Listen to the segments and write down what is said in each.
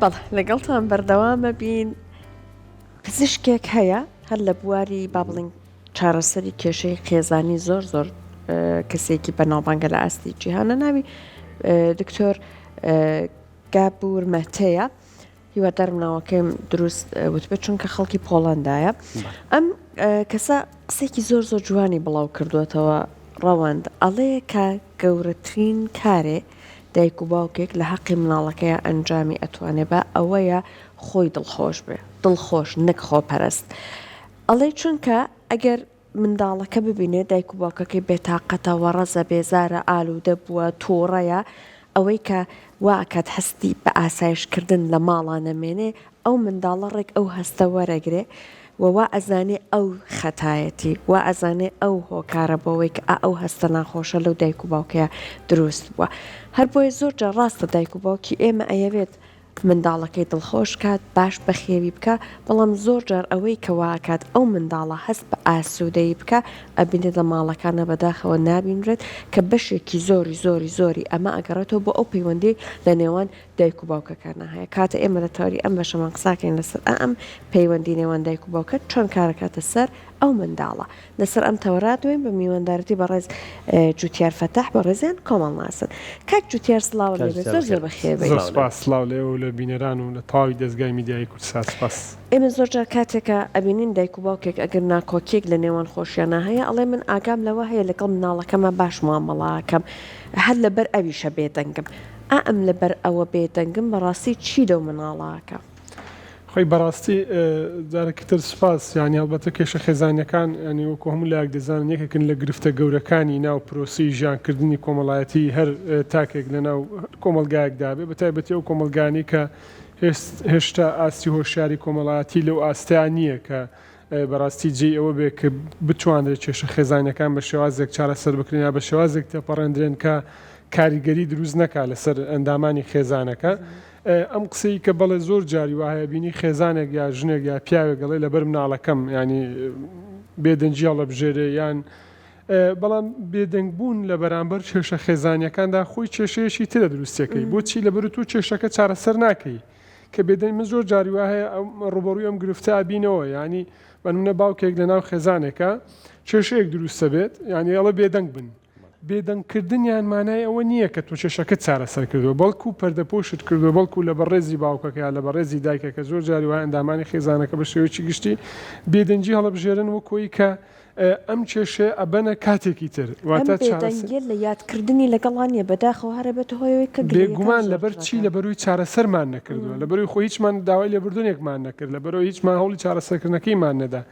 بەڵێ لەگەڵتان بەردەوامە بین پزیشکێک هەیە هەر لە بواری با بڵین چارەسەری کێشەی خێزانی زۆر کەسێکی بەناوبانگە لە ئاستی جیهانە ناوی دکتۆر گابور مەتەیە هیوادارم دروست وتبێت چونکە خەڵکی پۆڵەندایە ئەم کەسە قسێکی زۆر جوانی بڵاو کردوێتەوە ڕەوەند ئەڵێ کە گەورەترین کارێ دایک و باوکێک لە حەقی مناڵەکەیە ئەنجامی ئەتوانێت بە ئەوەیە خۆی دڵخۆش بێ دڵخۆش نەک خۆپەرست ئەڵێ چونکە ئەگەر منداڵەکە ببینێت دایک و باوکەکەی بێتاقەتە وەڕەزە بێزارە ئالوودە بووە تۆڕەیە ئەوەی کە واکات هەستی بە ئاسایشکردن لە ماڵان نەمێنێ ئەو منداڵە ڕێک ئەو هەستە وەرەگرێ ووا ئەزانێ ئەو خەتایەتی وا ئەزانێ ئەو هۆکارە بەوەی کە ئەو هەستە ناخۆشە لەو دایک و باوکەیە دروست بووە هەر بۆیە زۆرجە ڕاستە دایک و باوکی ئێمە ئەیەوێت منداڵەکەی دڵخۆش کات باش بەخێوی بکە بەڵام زۆر جار ئەوەی کەواکات ئەو منداڵە هەست بە ئاسوودەی بکە ئەبینێت لە ماڵەکانە بەداخەوە نابینرێت کە بەشێکی زۆری ئەمە ئەگەڕێتەوە بۆ ئەو پەیوەندی لە نێوان دایک و باوکەکانە هەیە کاتە ئێمە لە تاوری ئەم بەشەمان قساکەین لەسەر ئەم پەیوەندی نێوان دایک و باوکە چۆن کارەکاتە سەر ئەو منداڵە لەسەر ئەم تەوەرا دوێن بە میوەندارەتی بەڕێز جوتیار فەتاح بە ڕێزیان کۆمەڵ ناسن کاک جوتیار سڵاو لێبێت زۆر بەخێر سپاس سڵاو لێ و لە بینەران و لە تاوی دەستگای میدیای کورسات سپاس ئێمە زۆرجار کاتێکە ئەبینین دایک و باوکێک ئەگەر ناکۆکێک لە نێوان خۆشیانە هەیە ئەڵێ من ئاگام لەوە هەیە لەگەڵ مناڵەکەمە باش معامەڵاکەم هەر لەبەر ئەویشە بێدەنگم ئەم لەبەر ئەوە بێدەنگم بەڕاستی چی دەو مناڵاکە خۆی بەڕاستی جارێکتر سپاس ینی هەڵبەتە کێشە خێزانەکان ینی وەکو هەموو لایەک دەزانن یەکێکن لە گرفتە گەورەکانی ناو پرۆسی ژیانکردنی کۆمەڵایەتی هەر تاکێک لە ناو کۆمەلگایەکدا بێ بەتایبەتی ئەو کۆمەلگانی کە هێشتا ئاستی هۆشیاری کۆمەڵایەتی لەو ئاستیان نییە کە بەڕاستی جێ ئەوە بێ کە بتوانێت کێشە خێزانەکان بە شێوازێک چارەسەر بکرێن یا بە شێوازێک تێپەڕێندرێن کە کاریگەری دروست نەکا لەسەر ئەندامانی خێزانەکە ئەم قسەی کە بەڵێ زۆر جاری وایە بینی خێزانێک یا ژنێک یا پیاوێک گەڵێ لەبەر مناڵەکەم ینی بێدەنجی هەڵە بژێرێ یان بەڵام بێدەنگبوون لە بەرامبەر کێشە خێزانیەکاندا خۆی کێشەیەشی ترە دروستەکەی بۆچی لەبەر تو کێشەکە چارەسەر ناکەی کە بێدەنگ من زۆر جاری وایە ڕوبەڕووی ئەم گرفتە ئابینەوە ینی بەنمونە باوکێک لە ناو خێزانێکە کێشەیەک دروستە بێت ینی ئەڵە بێدەنگ بن بێدەنگکردنیان مانای ئەوە نییە کە تۆ کێشەکەت چارەسەر کردووە بەڵکو پەردەپۆشت کردو بەڵکو لە بەڕێزی باوکەکە لە بەڕێزی دایکەکە زۆر جاری وایە ئەندامانی خێزانەکە بە شێوەیەکی گشتی بێدەنجی هەڵەبژێرن وەکۆی کە ئەم کێشە ئەبەنە کاتێکی تر واتە لە یادکردنی لەگەڵانیە بەداخەوە هەرە بێت هۆیەوەی کە بێگومان لەبەر چی لەبەروی چارەسەرمان نەکردووە لەبەروی خۆ هیچمان داوای لێبوردنێکمان نەکرد لەبەرەوەی هیچمان هەوڵی چارەسەرکردنەکەیمان نەدا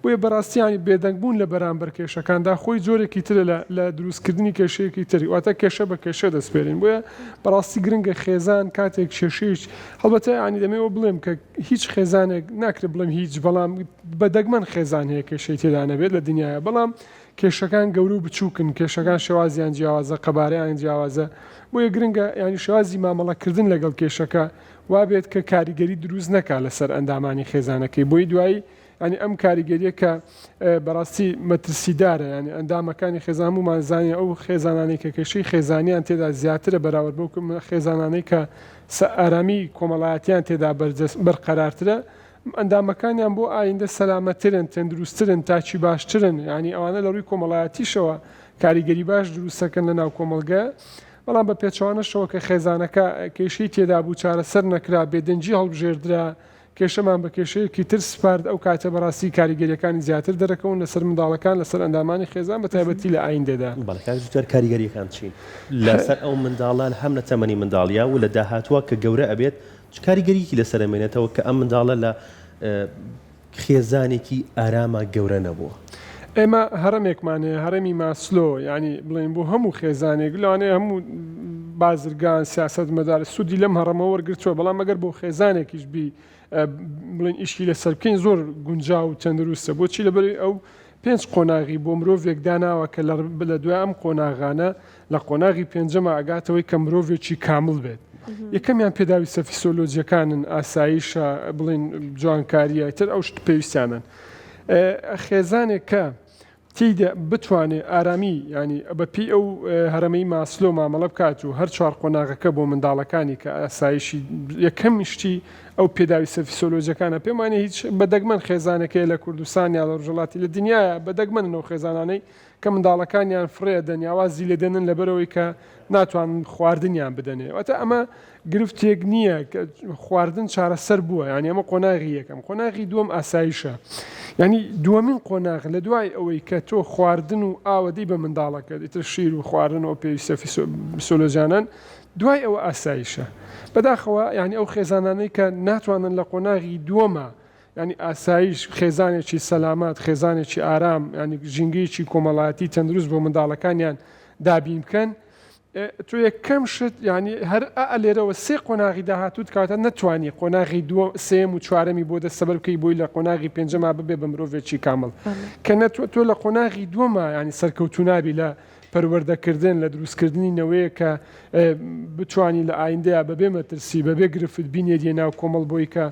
بۆیە بەڕاستیانی بێدەنگبوون لە بەرامبەر کێشەکاندا خۆی جۆرێکی ترە لە دروستکردنی کێشەیەکی تری واتە کێشە بە کێشە دەستپێرین بۆیە بەڕاستی گرنگە خێزان کاتێک کێشەیەک هەڵبەتە ینی دەمەوە بڵێم کە هیچ خێزانێک ناکرێت بڵێم هیچ بەڵام بەدەگمەن خێزان هەیە کێشەی تێدا نەبێت لە دنیاە بەڵام کێشەکان گەورە و بچووکن کێشەکان شێوازیان جیاوازە قەبارەیان جیاوازە بۆیە گرنگە ینی شێوازی مامەڵەکردن لەگەڵ کێشەکە وابێت کە کاریگەری دروست نەکا لەسەر ئەندامانی خێزانەکەی بۆی دوایی ینی ئەم کاریگەریە کە بەڕاستی مەترسیدارە ینی ئەندامەکانی خێزان و مازانانی ئەو خێزانانی کە کێشەی خێزانیان تێدا زیاترە بەراورد بەو خێزانانەی کە ئارامی کۆمەڵایەتیان تێدا بەرقەرارترە ئەندامەکانیان بۆ ئایندە سەلامەترن تەندروستترن تاچی باشترن ینی ئەوانە لە ڕووی کۆمەڵایەتیشەوە کاریگەری باش دروستەکەن لە ناو کۆمەلگە بەڵام بە پێچوانەشەوە کە خێزانەکە کێشەی تێدا بوو چارەسەر نەکرا بێدەنجی هەڵبژێردرا کێشەمان بە کێشەیەکی تر سپارد ئەو کاتە بەڕاستی کاریگەریەکانی زیاتر دەرەکەون لەسەر منداڵەکان لەسەر ئەندامانی خێزان بە تایبەتی لە ئایندەدا بەڵکار کاریگەریەکان چین لەسەر ئەو منداڵان هەم لە تەمەنی منداڵیا و لە داهاتوە کە گەورە ئەبێت کاریگەریکی لەسەرمێنێتەوە کە ئەم منداڵە لە خێزانێکی ئارامە گەورە نەبووە ئێمە هەرمێکمانەیە هەرمی ماسلۆ ینی بڵێن بۆ هەموو خێزانێک لەوانەیە هەموو بازرگان سیاست مەدار سوودی لەم هەڕەمە وەرگرتووە بەڵام ئەگەر بۆ خێزانێکیش بی بڵێن ئیشی لەسەر بکەین زۆر گونجاو و چەندروستە بۆچی لەبەر ئەو 5 قۆناغی بۆ مرۆڤێک داناوە کە لە دوای ئەم قۆناغانە لە قۆناغی پێنجەمە ئەگاتەوەی کە مرۆڤێکی کامل بێت یەکەمیان پێداویستە فیسۆلۆجیەکانن ئاساییشە بڵێن جوانکاریە تر ئەو شت پێویستیانن خێزانێک کە تیدا بتوانێت ئارامی ینی بەپی ئەو هەرەمەی ماسلۆ مامەڵە بکات و هەر چوار قۆناغەکە بۆ منداڵەکانی کە ئاسایشی یەکەم شتی ئەو پێداوی فیسیۆلۆژیەکانە پێم وانێ هیچ بەدەگمەن خێزانەکەی لە کوردستان یا لە ڕۆژهەڵاتی لە دنیاە بەدەگمەنەوە خێزانانەی کە منداڵەکانیان فرێ دەنیاوازی لێ دێنن لەبەرەوەی کە ناتوان خواردنیان بدەنێ واتە ئەمە گرفتێک نییە کە خواردن چارەسەر بووە ینی ئەمە قۆناغی یەکەم قۆناغی دووەم ئاسایشە ینی دووەمین قۆناغ لە دوای ئەوەی کە تۆ خواردن و ئاوەدەی بە منداڵەکە دیتر شیر و خواردن و پێویستە فیسیۆلۆژیانان دوای ئەوە ئاسایشە بەداخەوە ینی ئەو خێزانانەی کە ناتوانن لە قۆناغی دووەمە ینی ئاسایش خێزانێکی سەلامات خێزانێکی ئارام ینی ژینگەیەکی کۆمەڵایەتی تەندروست بۆ منداڵەکانیان دابین بکەن تۆ یەکەم شت ینی هەر لێرەوە سێ قۆناغی داهاتوت کاتە نەتوانی قۆناغی سێم و چوارەمی بۆ دەستەبەر بکەی بۆی لە قۆناغی پێنجەما ببێ بە مرۆڤێکی کامل کە تۆ لە قۆناغی دووەمە ینی سەرکەوتونابی لە پەروەردەکردن لە دروستکردنی نەوەیە کە بتوانی لە ئایندەیە بەبێ مەترسی بەبێ گرفت بینێ دیێ ناو کۆمەڵ بۆی کە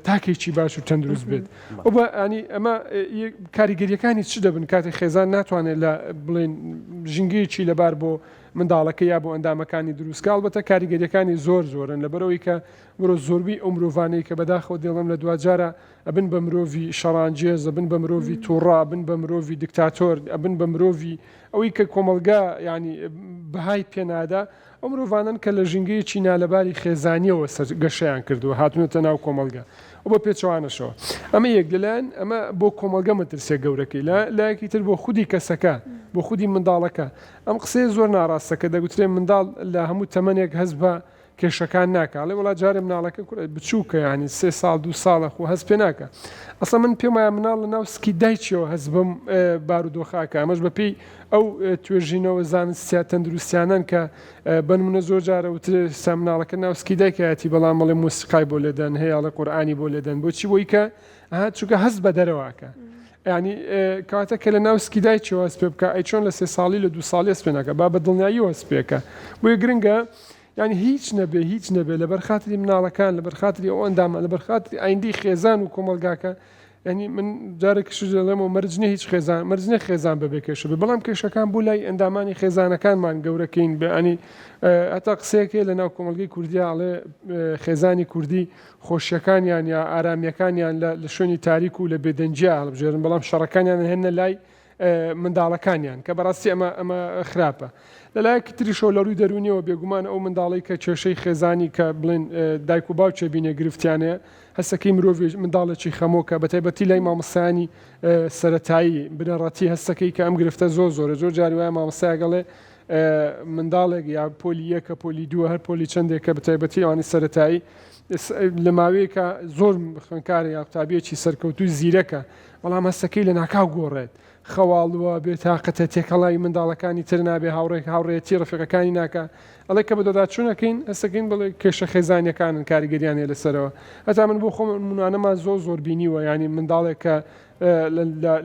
تاکێکی باش و تەندروست بێت ینی ئەمە کاریگەریەکانی چ دەبن کاتێک خێزان ناتوانێت لە بڵێن ژینگەیەکی لەبار بۆ منداڵەکە یا بۆ ئەندامەکانی دروستکە ئەڵبەتە کاریگەریەکانی زۆرن لەبەرەوەی کە مرۆ زۆربەی ئەو مرۆڤانەی کە بەداخەوە دێڵم لە دوجارە ئەبن بە مرۆڤی شەڕانجێز ئەبن بە مرۆڤی تووڕا بن بە مرۆڤی دیکتاتۆر ئەبن بە مرۆڤی ئەوەی کە کۆمەلگا ینی بەهای پێنادا ئەو مرۆڤانن کە لە ژینگەیەکی نالەباری خێزانیەوە گەشەیان کردووە هاتوونەتە ناو کۆمەلگا و بە پێچوانەشەوە ئەمە یەک لەلایەن ئەمە بۆ کۆمەلگە مەترسێ گەورەکەی لایەکی تر بۆ خودی کەسەکە بۆ خودی منداڵەکە ئەم قسەیە زۆر ناڕاستەکە دەگوترێن منداڵ لە هەموو تەمەنێک هەست بە کێشەکان ناکە لێ وڵات جارێ مناڵەکە بچووکە ینی 3 ساڵ 2 ساڵە خۆ هەست پێ ناکە ئەسڵ من پێم وایە مناڵ لە ناو سکی دایکیەوە هەست بم بارودۆخاکە ئەمەش بەپێی ئەو توێژینەوە زانستیا تەندروستیانان کە بنمونە زۆر جارە وتر سا مناڵەکە ناو سکی دایکایەتی بەڵام بەڵێ موسیقای بۆ لێدەن هەیە لە قورئانی بۆ لێدەن بۆچی بۆی کە چونکە هەست بە دەرەوەکە ینی کاتە کە لە ناو سکی دایکیەوە هەست پێ بکە ئەی چۆن لە 3 ساڵی لە 2 ساڵی هەست پێ ناکە با بە دڵنیاییەوە هەست پێکە بۆیە گرنگە ینی هیچ نەبێ لە بەرخاتری مناڵەکان لە بەرخاتری ئەو ئەندامە لە بەرخاتری ئایندەی خێزان و کۆمەلگاکە ینی من جارێکش دەڵێمەوە مەرجنە هیچ مەرجنە خێزان بەبێ کێشە بێ بەڵام کێشەکان بوو لای ئەندامانی خێزانەکانمان گەورەکەین بەنی هەتا قسەیەکێ لە ناو کۆمەلگەی کوردیاڵێ خێزانی کوردی خۆشیەکانیان یا ئارامیەکانیان لە شوێنی تاریک و لە بێدەنجیا هەڵبژێرن بەڵام شەڕەکانیان هێنە لای منداڵەکانیان کە بەڕاستی ئەمە خراپە لەلایەکی تریشەوە لە ڕووی دەرونیەوە بێگومان ئەو منداڵی کە کێشەی خێزانی کە بڵێن دایک و باوچێ بینێ گرفتیانەیە هەستەکەی مرۆڤ منداڵێکی خەمۆکە بەتایبەتی لای مامۆستایانی سەرەتایی بنەڕەتی هەستەکەی کە ئەم گرفتە زۆر جاری وایە مامۆستای گەڵێ منداڵێک یا پۆلی یەکە پۆلی دووە هەر پۆلی چەندێکە بەتایبەتی ئەوانی سەرەتایی لە ماوەیەکە زۆر خوێندکارە یا قوتابیەکی سەرکەوتوی زیرەکە بەڵام هەستەکەی لە ناکاو گۆڕێت خەواڵوە بێت تااقەتە تێکەڵای منداڵەکانی تر نابێ هاوڕێتی ڕفقەکانی ناکە ئەڵێ کە بە دەداچوونەکەین هەستەکەین بڵێ کێشە خێزانیەکانن کاریگەریانێ لەسەرەوە هەتا من بۆ خۆم منوانەمان زۆر بینیوە ینی منداڵێک کە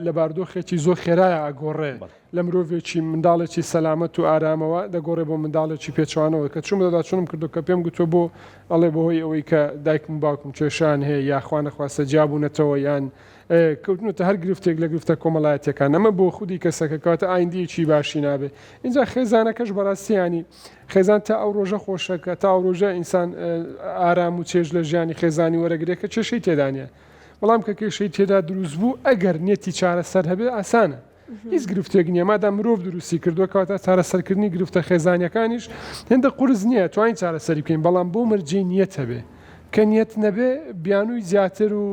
لە باردۆخێکی زۆر خێرایە ئاگۆڕێ لە مرۆڤێکی منداڵێکی سەلامەت و ئارامەوە دەگۆڕێ بۆ منداڵێکی پێچوانەوە کە چوم دەداچوونم کردو کە پێم گوتووە بۆ ئەڵێ بەهۆی ئەوەی کە دایکم باوکم کێشان هەیە یاخواانە خواستە جیابوونەتەوە یان کەوتنەوە هەر گرفتێک لە گرفتە کۆمەڵایەتەکان ئەمە بۆ خودی کەسەکە کاتە ئایندیەکی باشی نابێ اینجا خێزانەکەش بەڕاستیانی خێزان تا ئەو ڕۆژە خۆشەکە تا ئەو ڕۆژە ئینسان ئارام و چێژ لە ژیانی خێزانی وەرەگرێکە چێشەی تێدانە بەڵام کە کێشەی تێدا دروست بوو ئەگەر نێتی چارەسەر هەبێ ئاسانە هیچ گرفتێک نییە مادا مرۆڤ دروستی کردووە کاتە چارەسەرکردنی گرفتە خێزانیەکانیش هێندە قورس نییە توانین چارەسەری بکەین بەڵام بۆ مەرجەی نیەت هەبێ کە نیەت نەبێ بیانووی زیاتر و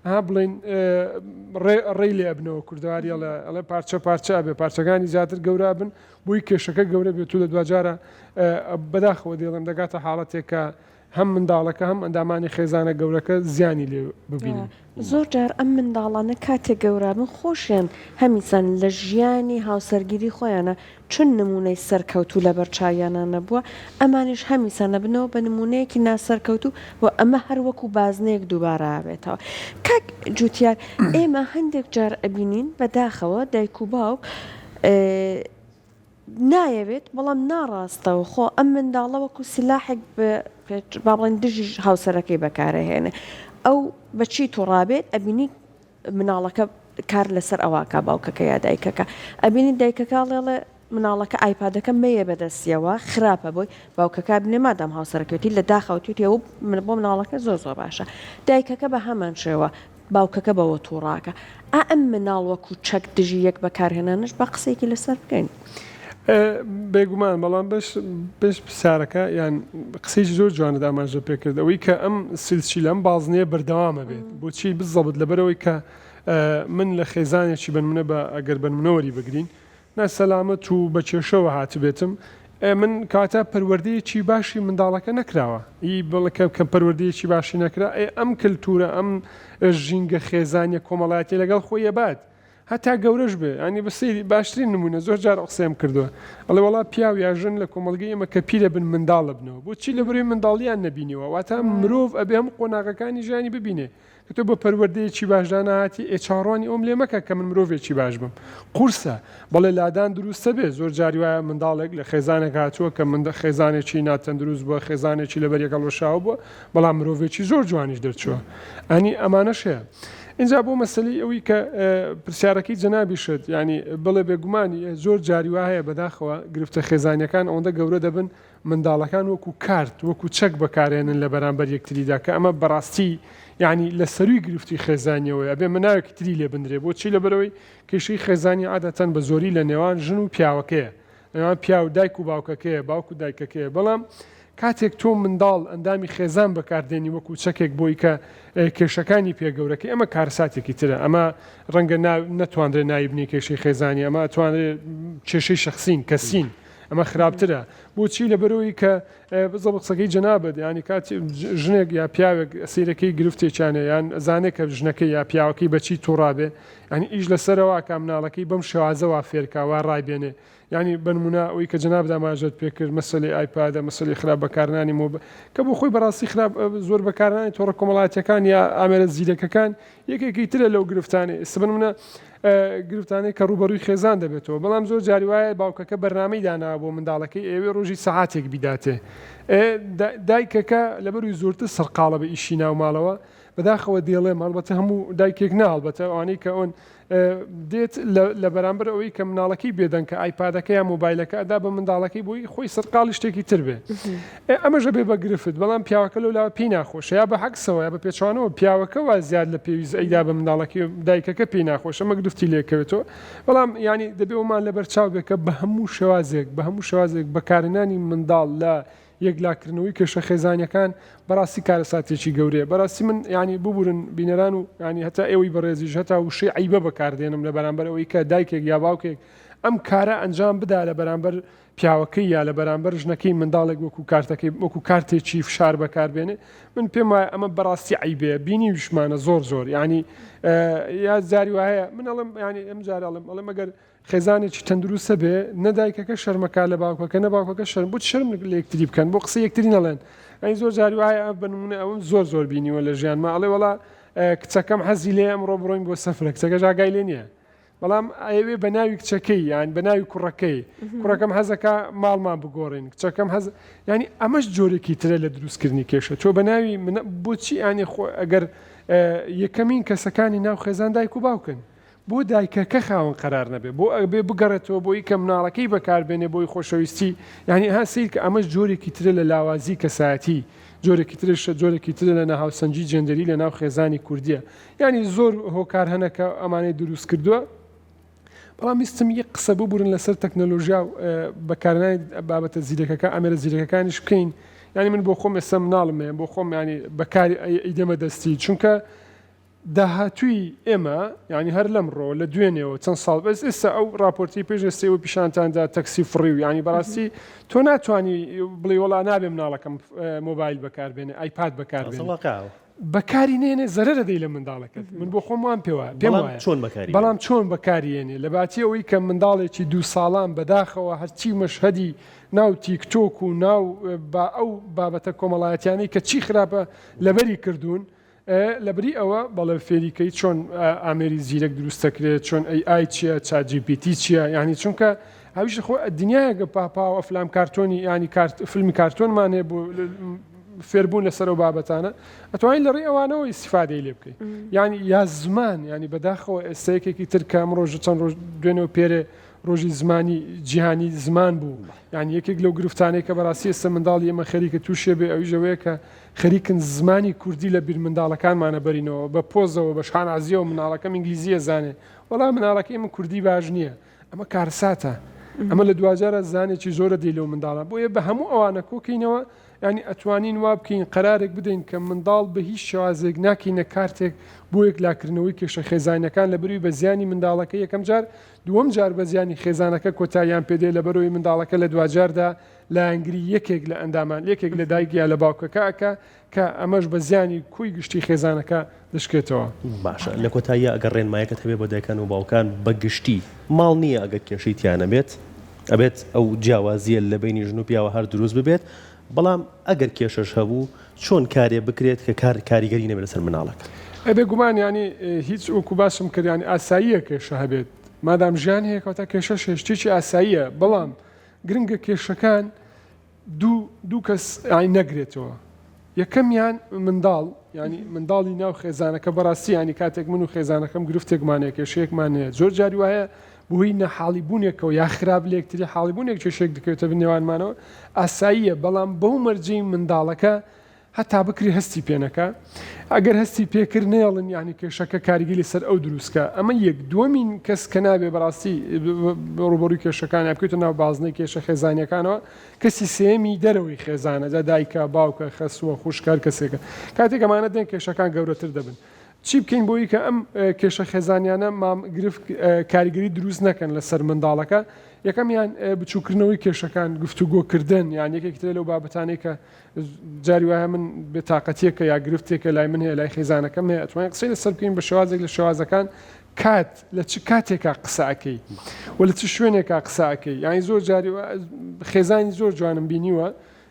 بڵین ڕێی لێ ئەبنەوە کوردواری ئەڵێ پارچە بێ پارچەکانی زیاتر گەورە بن بۆی کێشەکە گەورە بێت و لە دوجارە بەداخەوە دێڵم دەگاتە حاڵەتێکە هەم منداڵەکە هەم ئەندامانی خێزانە گەورەکە زیانی لێ ببینن زۆر جار ئەم منداڵانە کاتێک گەورە بن خۆشیان هەمیسان لە ژیانی هاوسەرگیری خۆیانە چون نمونەی سەرکەوتوو لە بەرچاویانە نەبووە ئەمانش هەمیسانە بنەوە بە نمونەیەکی ناسەرکەوتوو و ئەمە هەروەکو بازنەیەک دووبارە بێتەوە کاک جوتیار ئێمە هەندێک جار ئەبینین بەداخەوە دایک و باوک نایەوێت بەڵام ناڕاستەوە خۆ ئەم منداڵە وەکو سلاحێک با بڵێن دژی هاوسەرەکەی بەکارەهێنێ ئەو بەچی تووڕابێت ئەبینی مناڵەکە کار لەسەر ئەوواکە باوکەکە یا دایکەکە ئەبینی دایکەکە لێڵێ مناڵەکە ئایپادەکە مەیە بەدەستیەوە خراپە بۆی باوکەکە بنێ مادام هاوسەرەکەوتی لە داخەوتوتی و من بۆ مناڵەکە زۆر باشە دایکەکە بە هەمان شێوە باوکەکە بەوە تووڕاکە ئەم مناڵ وەکو چەک دژی یەک بەکارهێنانش بە قسێکی لەسەر بکەین. بێگومان بەڵام بەش پرسیارەکە یان قسەیکی زۆر جوانە ئاماژە پێکرد ئەوەی کە ئەم سیلسیلە ئەم بازنەیە بەردەوامە بێت بۆچی بزەبت لەبەرەوەی کە من لە خێزانێکی بنمونە بە ئەگەر بنمونەوەری بگرین ناسەلامەت و بە کێشەوە هاتبێتم من کاتە پەروەردەیەکی باشی منداڵەکە نەکراوە ئی بڵکە کە پەروەردەیەکی باشی نەکرا ئەم کللتورە ئەم ژینگە خێزانیە کۆمەڵاتی لەگەڵ خۆیە بات هەتا گەورەش بێ ئەنی بەسەیری باشترین نمونە زۆر جار قسەم کردووە ئەڵێ وڵا پیاو یاژن لە کۆمەلگەی ئێمە کە پیرە بن منداڵە بنەوە بۆچی لە بڕێ منداڵیان نەبینیەوە واتە مرۆڤ ئەبێ هەم قۆناغەکانی ژیانی ببینێ کە تۆ بە پەروەردەیەکی باشدانە هاتی ئێچاڕوانی ئەوم لێ مەکە کە من مرۆڤێکی باش بم قورسە بەڵێ لادان دروستە بێ زۆر جاری وایە منداڵێک لە خێزانێک هاتووە کە من خێزانێکی ناتەندروست بووە خێزانێکی لەبەر یەکەڵۆشاو بووە بەڵام مرۆڤێکی زۆر جوانیش دەرچووە ئەنی ئەمانەش هەیە. اینجا بۆ مەسلەی ئەوەی کە پرسیارەکەی جەنابی شت ینی بڵێ بێگومانی زۆر جاری وایە بەداخەوە گرفتە خێزانیەکان ئەوەندە گەورە دەبن منداڵەکان وەکو کارت وەکو چەک بەکارێنن لە بەرامبەر یەکتریدا کە ئەمە بەڕاستی ینی لە سەروی گرفتی خێزانیەوە ئەبێ مناوێکی تری لێ بندرێ بۆچی لەبەرەوەی کێشەی خێزانی عادەتەن بە زۆری لە نێوان ژن و پیاوەکەیە نێوان پیا و دایک و باوکەکەیە باوک و دایکەکەیە بەڵام کاتێک تۆ منداڵ ئەندامی خێزان بەکاردێنی وەکو چەکێک بۆی کە کێشەکانی پێگەورەکە ئەمە کارساتێکی ترە ئەمە ڕەنگە نەتوانرێت نایبنی کێشەی خێزانی ئەمە توانێت کێشەی شخصین کەسین ئەمە خراپترە بۆچی لەبەرەوەی کە بزە قسەکەی جەنابەت ینی کاتی ژنێک یا پیاوێک سیرەکەی گرفتێکیانە یان زانێک کە ژنەکەی یا پیاوەکەی بەچی تۆڕابێ ینی ئیش لەسەرەوە کامناڵەکەی بەم شێوازەوە فێرکاوا ڕایبێنێ ینی بنمونە ئەوی کە جەناب داماژەت پێکرد مەسەلەی ئایپادە مەسەلەی خراپ بەکارنانی کە بۆ خۆی بەڕاستی خراپ زۆر بەکارنانی تۆڕە کۆمەڵاتیەکان یا ئامێرە زیرەکەکان یەکێکی ترە لەو گرفتانێ بنمونە گرفتانەی کە ڕوبەرووی خێزان دەبێتەوە بەڵام زۆر جاری وایە باوکەکە بەرنامەی داناوە بۆ منداڵەکەی ئێوێ ڕۆژی سەعاتێک بیداتێ دایکەکە لەبەروی زۆرتر سەرقاڵە بە ئیشی ناوماڵەوە بەداخەوە دێڵێ ماڵبەتە هەموو دایکێک ناڵبەتە ئەوانەی کە ئەون دێت لە بەرامبەر ئەوەی کە مناڵەکەی بێدەن کە ئایپادەکە یا مۆبایلەکە ئەدا بە منداڵەکەی بۆی خۆی سەرقاڵی شتێکی تر بێ ئەمەژە بێ بە گرفت بەڵام پیاوەکە لەولاوە پێی ناخۆشە یا بە حەکسەوە یا بە پێچوانەوە پیاوەکە وا زیاد لە پێویست ئەیدا بە منداڵەکەی دایکەکە پێی ناخۆشە ئەمە گرفتی لێکەوێتەوە بەڵام ینی دەبێ ئەومان لەبەر چاو بێکە بە هەموو شێوازێک بەکارهێنانی منداڵ لە یەکلاکردنەوەی کێشە خێزانیەکان بەڕاستی کارەساتێکی گەورەیە بەڕاستی من ینی ببورن بینەران و ینی هەتا ئێوەی بەڕێزیش هەتا وشەی عیبە بەکاردێنم لە بەرامبەر ئەوەی کە دایکێک یا باوکێک ئەم کارە ئەنجام بدا لە بەرامبەر پیاوەکەی یا لە بەرامبەر ژنەکەی منداڵێک وەکو کارتێکی فشار بەکاربێنێ من پێم وایە ئەمە بەڕاستی عیبەیە بینی وشمانە زۆر ینی یا زاری وایە من ئەڵم ینی ئەم جارڵم ئەڵم ئەگەر خێزانێکی تەندروستە بێ نەدایکەکە شەرمەکە لە باوکەکە نەباوکەکە شەرم بۆ شەرم لە یەکتری بکەن بۆ قسە یەکتری نەڵێن ئەی زۆر جاری وایە بنمونە ئەوم زۆر بینیوە لە ژیانمە ئەڵێ وڵا کچەکەم حەزی لێ ئەمڕۆ بڕۆین بۆ سەفرە کچەکە ژاگای لێ نییە بەڵام ئەوێ بە ناوی کچەکەی یان بە ناوی کوڕەکەی کوڕەکەم حەزەکە ماڵمان بگۆڕین کچەکەم حەز ینی ئەمەش جۆرێکی ترە لە دروستکردنی کێشە تۆ بە ناوی بۆچی ئانی ئەگەر یەکەمین کەسەکانی ناو خێزان دایک و باوکن بۆ دایکەکە خاوەن قەرار نەبێ بۆ ئەبێ بگەڕێتەوە بۆی کە مناڵەکەی بەکاربێنێ بۆی خۆشەویستی ینی هەسیر کە ئەمەش جۆرێکی ترە لە لاوازی کەسایەتی جۆرێکی ترە لە نەهاوسەنجی جێندەری لە ناو خێزانی کوردیە ینی زۆر هۆکار هەنەکە ئەمانەی دروست کردووە بەڵام ویستم یەک قسە ببورن لەسەر تەکنەلۆژیا و بەکارهێنانی بابەتە زیرەکەەکە ئەمێرە زیرەکەکانیش بکەین ینی من بۆ خۆم ئێستا مناڵمێ بۆ خۆم ینی بەکاری ئیدەمە دەستی چونکە داهاتووی ئێمە ینی هەر لەمڕۆ لە دوێنێەوە چەند ساڵ بەس ئێستا ئەو راپۆرتی پێش ئێستەوە پیشانتاندا تەکسی فڕی و ینی بەڕاستی تۆ ناتوانانی بڵێ وڵا نابێ مناڵەکەم مۆبایل بەکاربێنێ ئایپاد بەکاربێنێ بەکاری نێنێ زەرەرە دەی لە منداڵەکەت من بۆ خۆم پێوە بەڵام چۆن بەکارێنێ لە باتی ئەوەی کە منداڵێکی 2 ساڵان بەداخەوە هەرچی مەشهەدی ناو تیکتۆک و ناو ئەو بابەتە کۆمەڵایەتیانەی کە چی خراپە لەبەری کردوون لەبری ئەوە بەڵێ فێریکەی چۆن ئامێری زیرەک دروستەکرێت چۆن ئای چییە چاجیPT چییە ینی چونکە هەویش خۆ دنیاەگە پاپاوە فلام کارتۆنی ینی فیلمی کارتۆنمانێ بۆ فێربوون لەسەر و بابەتانە ئەتوانین لە ڕێی ئەوانەوە ئیسیفادەی لێ بکەین یعنی یا زمان ینی بەداخەوە ئێستەیەکێکی تر کە ئەم ڕۆژە چەند ڕۆژ دوێنەوە پێرێ ڕۆژی زمانی جیهانی زمان بوو یعنی یەکێک لەو گرفتانەی کە بەڕاستی ئێستا منداڵی ئێمە خەریکە تووشێ بێ ئەوی ژەوەیە کە خەریکن زمانی کوردی لە بیر منداڵەکانمانە بەرینەوە بە پۆزەوە بە شانازیەوە مناڵەکەم ئینگلیزیە زانێ وەڵام مناڵەکەی من کوردی باش نییە ئەمە کارساتە ئەمە لە دوجارە زانێکی زۆرە دی لەو منداڵە بۆیە بە هەموو ئەوانە کۆکەینەوە ینی ئەتوانین وا بکەین قەرارێک بدەین کە منداڵ بە هیچ شێوازێک ناکەینە کارتێک بۆ یەک لاکردنەوەی کێشە خێزانەکان لە بروی بە زیانی منداڵەکە یەکەم جار دووەم جار بە زیانی خێزانەکە کۆتاییان پێدێ لە بەرەوەی منداڵەکە لە دوجاردا لایەنگری یەکێک لە ئەندامان یەکێک لە دایکیا لە باوکەکەکە کە ئەمەش بە زیانی کوی گشتی خێزانەکە دەشکێتەوە باشە لە کۆتاییە ئەگەر ڕێنمایەکەت هەبێ بۆ دایکان و باوکان بە گشتی ماڵ نییە ئەگەر کێشەی تیانە بێت ئەبێت ئەو جیاوازیە لە بینی ژن و پیاوە هەر دروست ببێت بەڵام ئەگەر کێشەش هەبوو چۆن کارێ بکرێت کە کاریگەری نەبێت لەسەر مناڵەکە ئەبێ گومان ینی هیچ وەکو باشم کردیانی ئاساییە کێشە هەبێت مادام ژیان هەیە کەواتە کێشە شێشتێکی ئاساییە بەڵام گرنگە کێشەکان دوو کەس نەگرێتەوە یەکەمیان منداڵ ینی منداڵی ناو خێزانەکە بەڕاستی ینی کاتێک من و خێزانەکەم گرفتێکمانەیە کێشەیەکمانەیە زۆر جاری وایە بۆی نەحاڵی بوونێکەوە یا خراپ لە یەکتری حاڵی بوونێک کێشێک دەکەوێتە بنێوانمانەوە ئاساییە بەڵام بەو مەرجەی منداڵەکە هەتا بکری هەستی پێنەکە ئەگەر هەستی پێکرد نێڵن ینی کێشەکە کاریگەری سەر ئەو دروستکە ئەمە یەک دووەمین کەس کە نابێ بەڕاستی ڕوبەڕووی کێشەکان بکەوێتە ناو بازنەی کێشە خێزانیەکانەوە کەسی سێمی دەرەوەی خێزانە دایکە باوکە خەسووە خوشکار کەسێکە کاتێک ئەمانە دێن کێشەکان گەورەتر دەبن چی بکەین بۆی کە ئەم کێشە خێزانیانە گرفت کاریگەری دروست نەکەن لەسەر منداڵەکە یەکەمیان بچووکردنەوەی کێشەکان گفتوگۆکردن یان یەکێک لەو بابەتانەی کە جاری وایە من بێتاقەتیەکە یا گرفتێکە لای من هەیە لای خێزانەکەم هەیە ئەتوانین قسەی لەسەر بکەین بە شێوازێک لە شێوازەکان کات لە چ کاتێکا قسەکەی و لە چ شوێنێکا قسەکەی یانی زۆر جاری خێزانی زۆر جوانم بینیوە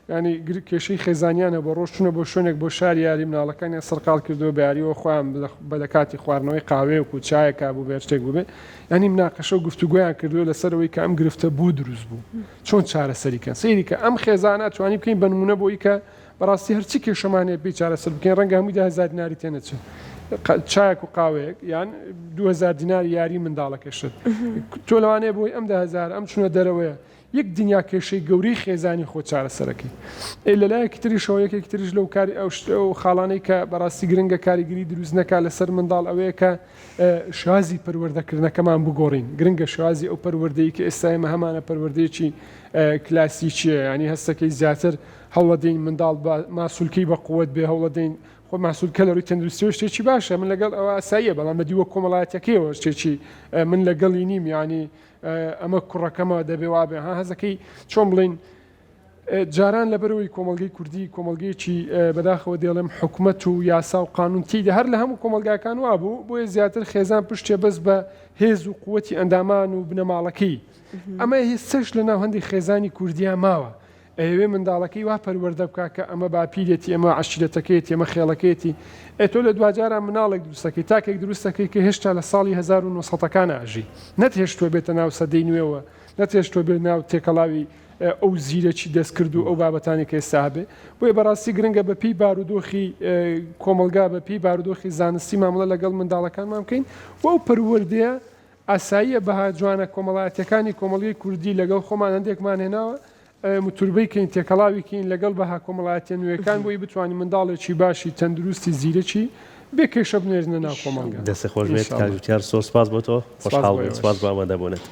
ینی کێشەی خێزانیانە بە ڕۆژچونە بۆ شوێنێک بۆ شاری یاری مناڵەکانی سەرقال کردو بە یاریەوە خۆیان بە لە کاتی خواردنەوەی قاوەیەک و چایەکە بوو بێ شتێک بووبێ ینی مناقەشە و گفتوگویان کردووە لەسەرەوەی کە ئەم گرفتە بوو دروست بوو چۆن چارەسەریکەن سەیری کە ئەم خێزانە توانی بکەین بە نمونە بۆی کە بەڕاستی هەرچی کێشەمانێ پێی چارەسەر بکەین ڕەنگە هەمووی 10,000 دیناری تێنەچێت چایەک و قاوەیەک یان 2000 دینار یاری منداڵەکەشت تۆ لەوانەیە بۆی ئەم 10,000 ئەم چونە دەرەوەیە یەک دنیا کێشەی گەورەی خێزانی خۆ چارەسەرەکەی لەلایەکی تریشەوە یەکێکی تریش لەو کاری ئەو خاڵانەی کە بەڕاستی گرنگە کاریگەری دروست نەکا لەسەر منداڵ ئەوەیە کە شازی پەروەردەکردنەکەمان بگۆڕین گرنگە شازی ئەو پەروەردەی کە ئێستا ئێمە هەمانە پەروەردەیەکی کلاسیکیە ینی هەستەکەی زیاتر هەوڵەدەین منداڵ ماسوولکەی بە قووەت بێ هەوڵەدەین خۆ ماسوولکە لەڕووی تەندروستی شتێکی باشە من لەگەڵ ئەوە ئاساییە بەڵام بەدیوە کۆمەڵایەتەکەیەوە شتێکی من لەگەڵی نیم ینی ئەمە کوڕەکەمە دەبێ وابێ ها هەزەکەی چۆن بڵین جاران لەبەرەوەی کۆمەلگەی کوردی کۆمەلگەیەکی بەداخەوە دێڵێم حکومەت و یاسا و قانون تیدا هەر لە هەموو کۆمەلگاکان وابوو بۆیە زیاتر خێزان پشتێ بەس بە هێز و قووەتی ئەندامان و بنەماڵەکەی ئەمە هێستش لە ناو هەندێک خێزانی کوردیان ماوە ئەوێ منداڵەکەی وا پەروەردە بکە کە ئەمە باپیرێتی ئەمە عشیرەتەکەیەتی ئەمە خێڵەکەیەتی ئەتۆ لە دوجارە مناڵێک دروستەکەی تاکێک دروستەکەی کە هێشتا لە ساڵی 1970ەکان ئاژی نەتهێشتوە بێتە ناو سەدەی نوێەوە نەتهێشتوە بێت ناو تێکەڵاوی ئەو زیرەکی دەستکرد و ئەو بابەتانی کە ئێستا هەبێ بۆیە بەڕاستی گرنگە بە پێی بارودۆخی کۆمەلگا بە پێی بارودۆخی زانستی مامەڵە لەگەڵ منداڵەکانمان بکەین و ئەو پەروەردەیە ئاساییە بەها جوانە کۆمەڵایەتەکانی کۆمەڵگەی کوردی لەگەڵ خۆمان هەندێکمان هێناوە متوربەیکەین تێکەڵاویکەین لەگەڵ بەها کۆمەڵایەتە نوێەکان بۆی بتوانین منداڵێکی باشی تەندروستی زیرەکی بێ کێشە بنێرنە ناو کۆمەڵگا دەست خۆش بێت کاژوتیار سۆسپاس بۆ تۆ خۆشحاڵ بێت سپاس بۆ ئامادەبوونت